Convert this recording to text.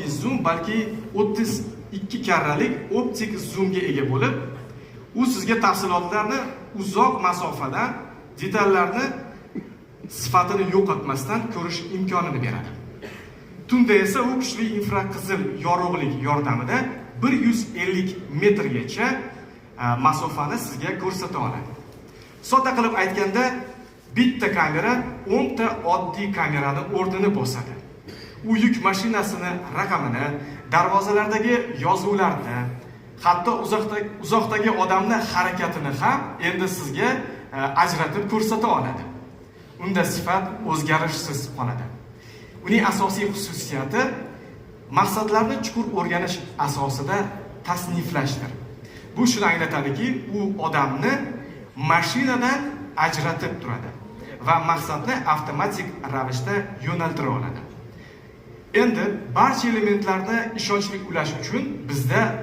oddiy zoom, balki 32 karralik optik zoomga ega bo'lib, u sizga tafsilotlarni uzoq masofadan, detallarni sifatini yo'qotmasdan ko'rish imkonini beradi. Tunda esa u kuchli infraqizil yorug'lik yordamida 150 metrgacha masofani sizga ko'rsata oladi. Sodda qilib aytganda, bitta kamera 10 ta oddiy kamerani o'rnini bosadi. U yuk mashinasini raqamini, darvozalardagi yozuvlarni, hatto uzoqdagi odamni harakatini ham endi sizga ajratib ko'rsata oladi. Unda sifat o'zgarishsiz qoladi. Uning asosiy xususiyati maqsadlarni chuqur o'rganish asosida tasniflashdir. Bu shuni anglatadiki, u odamni mashinadan ajratib turadi va maqsadni avtomatik ravishda yo'naltira oladi. Endi barcha elementlarni ishonchli ulash uchun bizda